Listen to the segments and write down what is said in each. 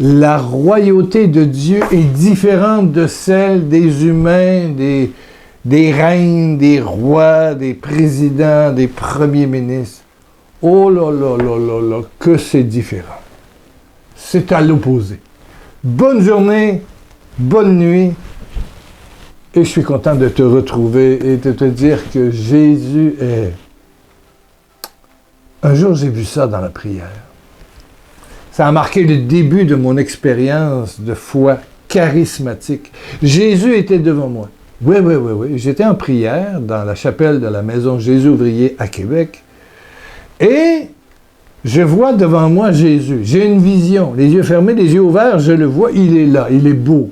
La royauté de Dieu est différente de celle des humains, des reines, des rois, des présidents, des premiers ministres. Oh là là là là là, que c'est différent. C'est à l'opposé. Bonne journée, bonne nuit, et je suis content de te retrouver et de te dire que Jésus est... Un jour, j'ai vu ça dans la prière. Ça a marqué le début de mon expérience de foi charismatique. Jésus était devant moi. Oui. J'étais en prière dans la chapelle de la Maison Jésus-Ouvrier à Québec. Et je vois devant moi Jésus. J'ai une vision. Les yeux fermés, les yeux ouverts, je le vois. Il est là. Il est beau.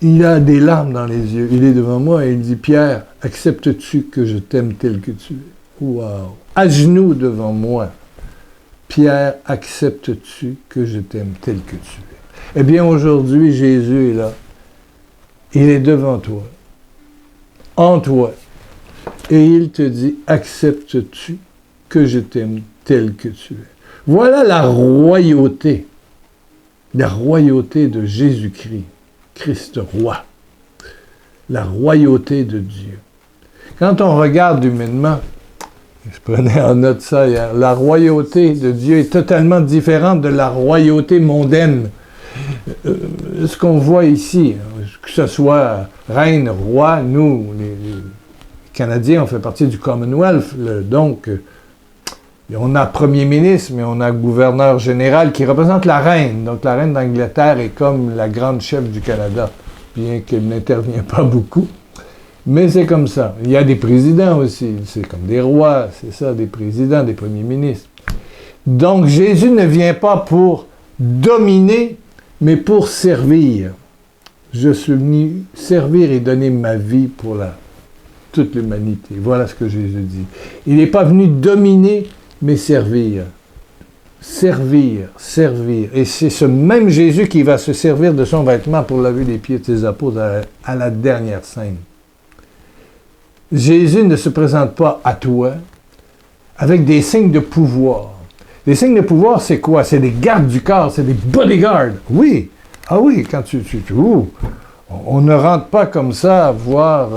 Il a des larmes dans les yeux. Il est devant moi et il dit, Pierre, acceptes-tu que je t'aime tel que tu es? Wow! À genoux devant moi. Pierre, acceptes-tu que je t'aime tel que tu es? Eh bien, aujourd'hui, Jésus est là. Il est devant toi, en toi, et il te dit, acceptes-tu que je t'aime tel que tu es? Voilà la royauté de Jésus-Christ, Christ roi, la royauté de Dieu. Quand on regarde humainement, je prenais en note ça hier, la royauté de Dieu est totalement différente de la royauté mondaine. Ce qu'on voit ici, que ce soit reine, roi, nous, les Canadiens, on fait partie du Commonwealth, donc on a premier ministre, mais on a gouverneur général qui représente la reine. Donc la reine d'Angleterre est comme la grande chef du Canada, bien qu'elle n'intervient pas beaucoup. Mais c'est comme ça. Il y a des présidents aussi, c'est comme des rois, c'est ça, des présidents, des premiers ministres. Donc Jésus ne vient pas pour dominer, mais pour servir. Je suis venu servir et donner ma vie pour toute l'humanité. Voilà ce que Jésus dit. Il n'est pas venu dominer, mais servir. Servir. Et c'est ce même Jésus qui va se servir de son vêtement pour laver les pieds de ses apôtres à la dernière scène. Jésus ne se présente pas à toi avec des signes de pouvoir. Les signes de pouvoir, c'est quoi? C'est des gardes du corps, c'est des bodyguards. Oui. Ah oui, quand on ne rentre pas comme ça voir,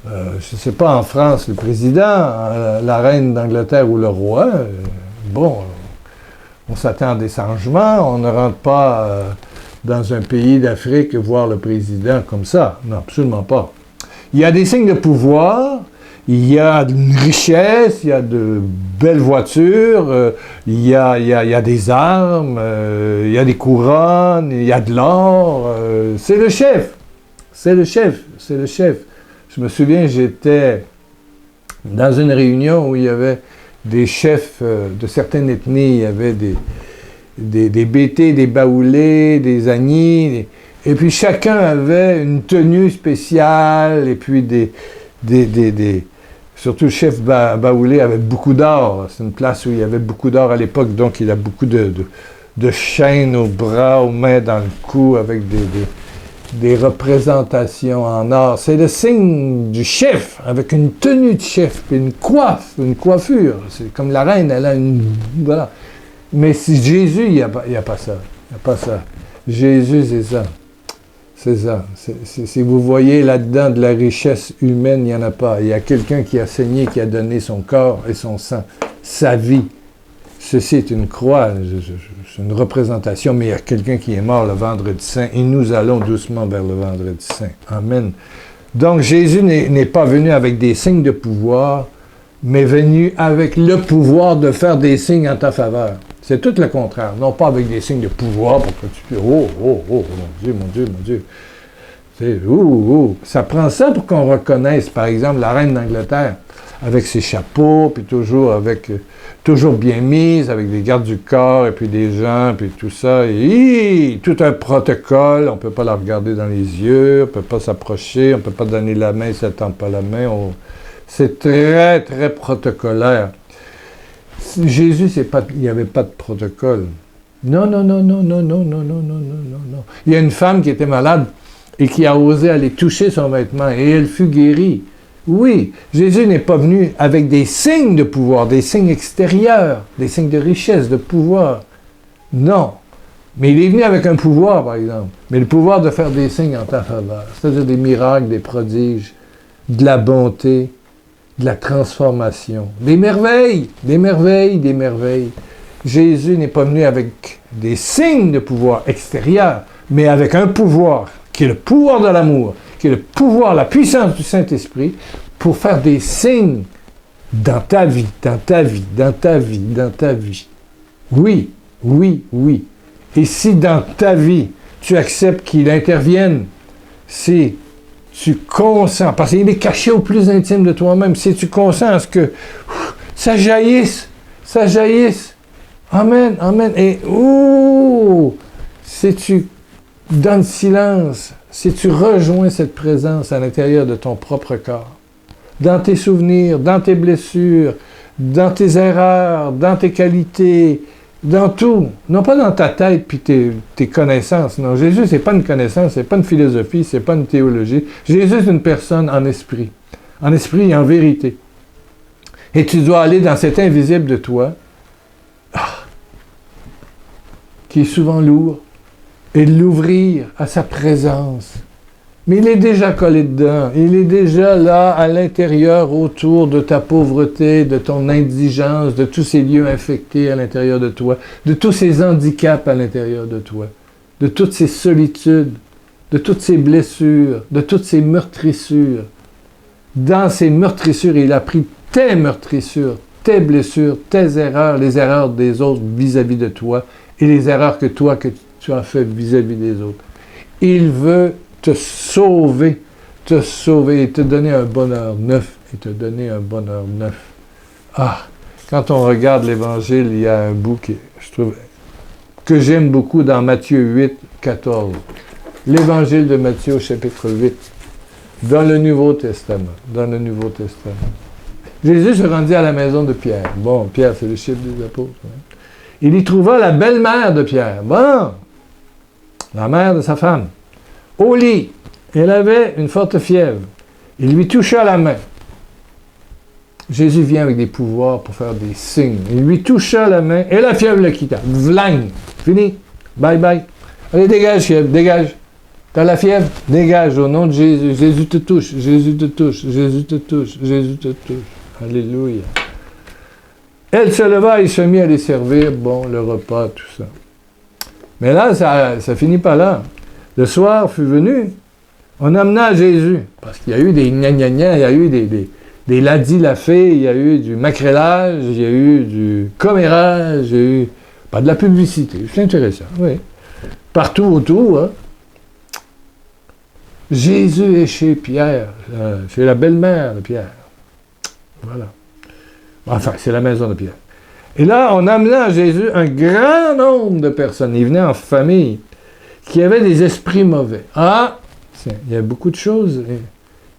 je ne sais pas, en France, le président, la reine d'Angleterre ou le roi. On s'attend à des changements. On ne rentre pas dans un pays d'Afrique voir le président comme ça. Non, absolument pas. Il y a des signes de pouvoir. Il y a une richesse, il y a de belles voitures, il y a des armes, il y a des couronnes, il y a de l'or. C'est le chef. Je me souviens, j'étais dans une réunion où il y avait des chefs de certaines ethnies. Il y avait des Bétés, des Baoulés, des Agnis. Et puis chacun avait une tenue spéciale et puis surtout le chef Baoulé avait beaucoup d'or. C'est une place où il y avait beaucoup d'or à l'époque, donc il a beaucoup de chaînes aux bras, aux mains, dans le cou, avec des représentations en or. C'est le signe du chef, avec une tenue de chef, puis une coiffure. C'est comme la reine, elle a une... Voilà. Mais si Jésus, il n'y a pas ça. Il n'y a pas ça. Jésus, c'est ça. C'est ça. Si vous voyez là-dedans de la richesse humaine, il n'y en a pas. Il y a quelqu'un qui a saigné, qui a donné son corps et son sang, sa vie. Ceci est une croix, c'est une représentation, mais il y a quelqu'un qui est mort le vendredi saint et nous allons doucement vers le vendredi saint. Amen. Donc Jésus n'est pas venu avec des signes de pouvoir, mais venu avec le pouvoir de faire des signes en ta faveur. C'est tout le contraire. Non pas avec des signes de pouvoir pour que tu dis « Oh, mon Dieu. » Ça prend ça pour qu'on reconnaisse, par exemple, la reine d'Angleterre, avec ses chapeaux, puis toujours bien mise, avec des gardes du corps, et puis des gens, puis tout ça. Et tout un protocole. On ne peut pas la regarder dans les yeux, on ne peut pas s'approcher, on ne peut pas donner la main si elle ne tend pas la main. C'est très, très protocolaire. Jésus, il n'y avait pas de protocole. Non. Il y a une femme qui était malade et qui a osé aller toucher son vêtement et elle fut guérie. Oui, Jésus n'est pas venu avec des signes de pouvoir, des signes extérieurs, des signes de richesse, de pouvoir. Non. Mais il est venu avec un pouvoir, par exemple. Mais le pouvoir de faire des signes en ta faveur. C'est-à-dire des miracles, des prodiges, de la bonté, de la transformation. Des merveilles, des merveilles, des merveilles. Jésus n'est pas venu avec des signes de pouvoir extérieur, mais avec un pouvoir qui est le pouvoir de l'amour, qui est le pouvoir, la puissance du Saint-Esprit, pour faire des signes dans ta vie, dans ta vie, dans ta vie, dans ta vie. Oui, oui, oui. Et si dans ta vie, tu acceptes qu'il intervienne, si tu consens, parce qu'il est caché au plus intime de toi-même, si tu consens à ce que ça jaillisse, amen, amen, et si tu donnes silence, si tu rejoins cette présence à l'intérieur de ton propre corps, dans tes souvenirs, dans tes blessures, dans tes erreurs, dans tes qualités, dans tout. Non pas dans ta tête puis tes connaissances. Non, Jésus, c'est pas une connaissance, c'est pas une philosophie, c'est pas une théologie. Jésus, c'est une personne en esprit. En esprit et en vérité. Et tu dois aller dans cet invisible de toi, qui est souvent lourd, et l'ouvrir à sa présence. Mais il est déjà collé dedans. Il est déjà là, à l'intérieur, autour de ta pauvreté, de ton indigence, de tous ces lieux infectés à l'intérieur de toi, de tous ces handicaps à l'intérieur de toi, de toutes ces solitudes, de toutes ces blessures, de toutes ces meurtrissures. Dans ces meurtrissures, il a pris tes meurtrissures, tes blessures, tes erreurs, les erreurs des autres vis-à-vis de toi et les erreurs que tu as fait vis-à-vis des autres. Il veut te sauver et te donner un bonheur neuf, quand on regarde l'Évangile, il y a un bout que j'aime beaucoup dans Matthieu 8, 14. L'Évangile de Matthieu, chapitre 8, dans le Nouveau Testament. Jésus se rendit à la maison de Pierre. Bon, Pierre, c'est le chef des apôtres. Hein. Il y trouva la belle-mère de Pierre. Bon, la mère de sa femme. Au lit, elle avait une forte fièvre. Il lui toucha la main. Jésus vient avec des pouvoirs pour faire des signes. Il lui toucha la main et la fièvre le quitta. Vlang! Fini. Bye bye. Allez, dégage, fièvre, dégage. T'as la fièvre? Dégage au nom de Jésus. Jésus te touche, Jésus te touche, Jésus te touche, Jésus te touche. Alléluia. Elle se leva et se mit à les servir, bon, le repas, tout ça. Mais là, ça finit pas là. Le soir fut venu, on amena Jésus, parce qu'il y a eu des gna-gna-gna, il y a eu des ladis-la-fée, il y a eu du macrélage, il y a eu du commérage, il y a eu pas de la publicité, c'est intéressant, oui. Partout autour, hein. Jésus est chez Pierre, chez la belle-mère de Pierre. Voilà. Enfin, c'est la maison de Pierre. Et là, on amena à Jésus un grand nombre de personnes. Ils venaient en famille, qui avaient des esprits mauvais. Ah, il y a beaucoup de choses.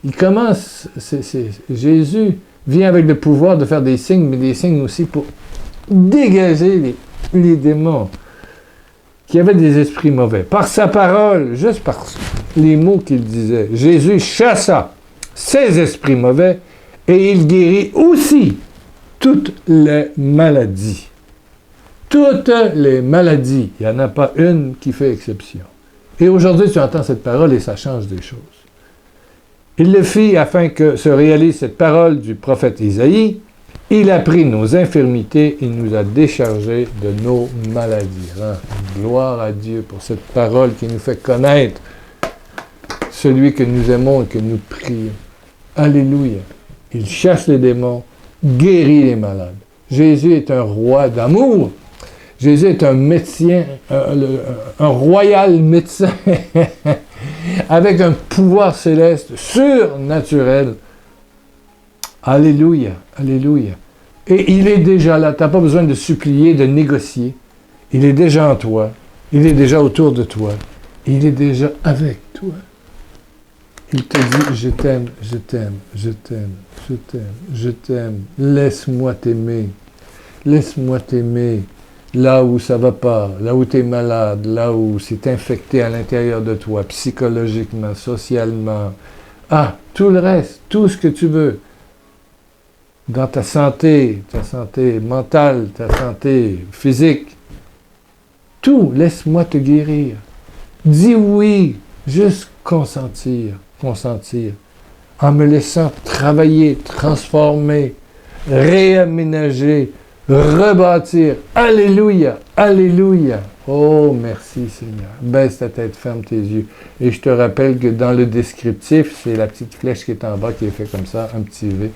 Il commence, Jésus vient avec le pouvoir de faire des signes, mais des signes aussi pour dégager les démons qui avaient des esprits mauvais. Par sa parole, juste par les mots qu'il disait, Jésus chassa ces esprits mauvais et il guérit aussi toutes les maladies. Toutes les maladies. Il n'y en a pas une qui fait exception. Et aujourd'hui, tu entends cette parole et ça change des choses. Il le fit afin que se réalise cette parole du prophète Isaïe. Il a pris nos infirmités, il nous a déchargés de nos maladies. Hein? Gloire à Dieu pour cette parole qui nous fait connaître celui que nous aimons et que nous prions. Alléluia. Il chasse les démons, guérit les malades. Jésus est un roi d'amour. Jésus est un médecin, un royal médecin, avec un pouvoir céleste, surnaturel. Alléluia, alléluia. Et il est déjà là, tu n'as pas besoin de supplier, de négocier. Il est déjà en toi, il est déjà autour de toi, il est déjà avec toi. Il te dit, je t'aime, je t'aime, je t'aime, je t'aime, je t'aime, laisse-moi t'aimer, laisse-moi t'aimer. Là où ça ne va pas, là où tu es malade, là où c'est infecté à l'intérieur de toi, psychologiquement, socialement. Ah, tout le reste, tout ce que tu veux. Dans ta santé mentale, ta santé physique. tout, laisse-moi te guérir. Dis oui, juste consentir, en me laissant travailler, transformer, réaménager, rebâtir. Alléluia, alléluia. Oh, merci Seigneur. Baisse ta tête, ferme tes yeux. Et je te rappelle que dans le descriptif, c'est la petite flèche qui est en bas qui est fait comme ça, un petit V.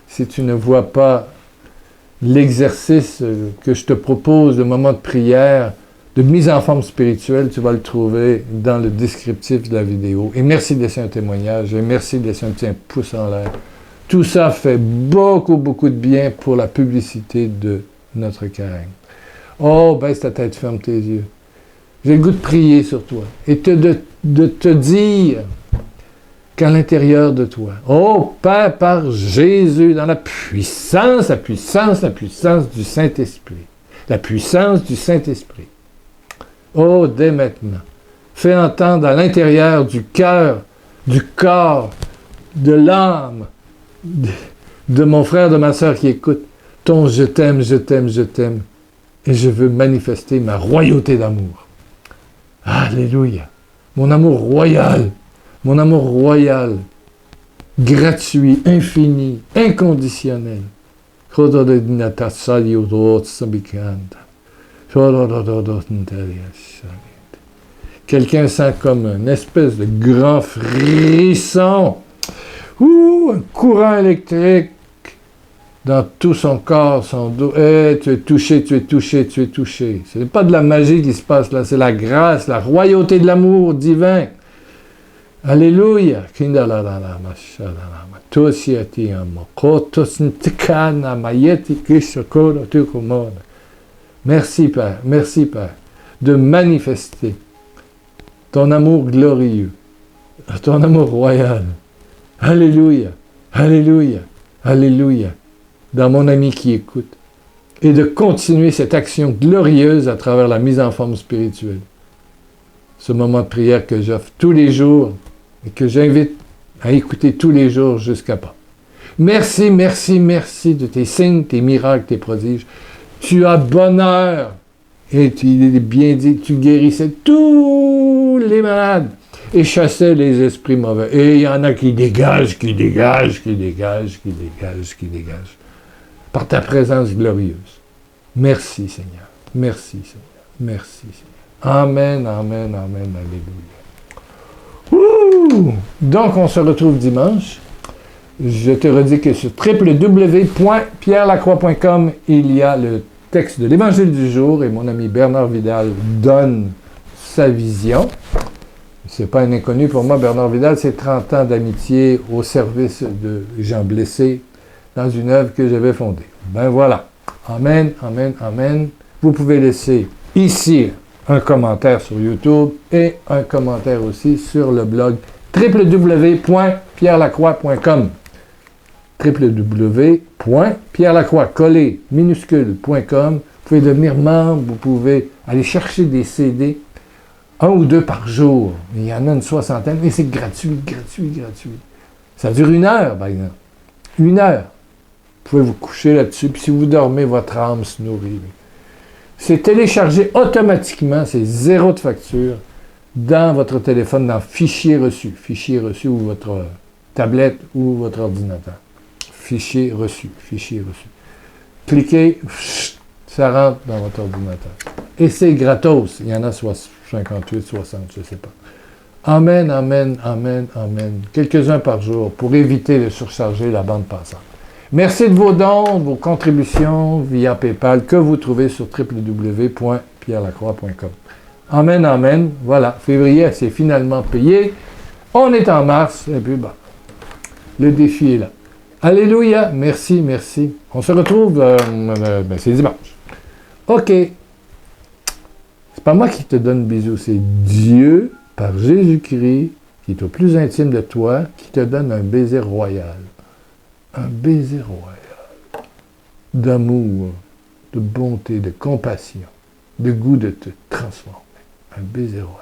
Si tu ne vois pas l'exercice que je te propose, le moment de prière, de mise en forme spirituelle, tu vas le trouver dans le descriptif de la vidéo. Et merci de laisser un témoignage, et merci de laisser un petit pouce en l'air. Tout ça fait beaucoup, beaucoup de bien pour la publicité de notre carême. Oh, baisse ta tête, ferme tes yeux. J'ai le goût de prier sur toi et de te dire qu'à l'intérieur de toi, oh Père, par Jésus, dans la puissance du Saint-Esprit, la puissance du Saint-Esprit, oh, dès maintenant, fais entendre à l'intérieur du cœur, du corps, de l'âme, de mon frère, de ma sœur qui écoute, ton je t'aime, je t'aime, je t'aime, et je veux manifester ma royauté d'amour. Alléluia. Mon amour royal, gratuit, infini, inconditionnel. Quelqu'un sent comme une espèce de grand frisson, un courant électrique dans tout son corps, son dos. Tu es touché, tu es touché, tu es touché. Ce n'est pas de la magie qui se passe là, c'est la grâce, la royauté de l'amour divin. Alléluia. Merci Père, de manifester ton amour glorieux, ton amour royal. Alléluia, alléluia, alléluia, dans mon ami qui écoute, et de continuer cette action glorieuse à travers la mise en forme spirituelle. Ce moment de prière que j'offre tous les jours et que j'invite à écouter tous les jours jusqu'à Pâques. Merci, merci, merci de tes signes, tes miracles, tes prodiges. Tu as bonheur. Et il est bien dit, tu guérissais tous les malades et chassais les esprits mauvais. Et il y en a qui dégagent, par ta présence glorieuse. Merci Seigneur, merci Seigneur, merci Seigneur. Amen, amen, amen, alléluia. Donc on se retrouve dimanche. Je te redis que sur www.pierrelacroix.com, il y a le texte de l'Évangile du jour et mon ami Bernard Vidal donne sa vision. C'est pas un inconnu pour moi, Bernard Vidal, c'est 30 ans d'amitié au service de gens blessés dans une œuvre que j'avais fondée. Ben voilà. Amen, amen, amen. Vous pouvez laisser ici un commentaire sur YouTube et un commentaire aussi sur le blog www.pierrelacroix.com www.pierrelacroix, collé, minuscule.com. Vous pouvez devenir membre, vous pouvez aller chercher des CD, 1 ou 2 par jour. Il y en a une soixantaine, et c'est gratuit. Ça dure 1 heure, par exemple. 1 heure. Vous pouvez vous coucher là-dessus, puis si vous dormez, votre âme se nourrit. C'est téléchargé automatiquement, c'est 0 de facture, dans votre téléphone, dans Fichier reçu ou votre tablette ou votre ordinateur. Fichier reçu. Cliquez, ça rentre dans votre ordinateur. Et c'est gratos. Il y en a 58, 60, je ne sais pas. Amen, amen, amen, amen. Quelques-uns par jour pour éviter de surcharger la bande passante. Merci de vos dons, de vos contributions via PayPal que vous trouvez sur www.pierrelacroix.com. Amen, amen. Voilà, février, c'est finalement payé. On est en mars, et puis le défi est là. Alléluia, merci, merci. On se retrouve, c'est dimanche. OK. C'est pas moi qui te donne bisous, c'est Dieu, par Jésus-Christ, qui est au plus intime de toi, qui te donne un baiser royal. Un baiser royal. D'amour, de bonté, de compassion, de goût de te transformer. Un baiser royal.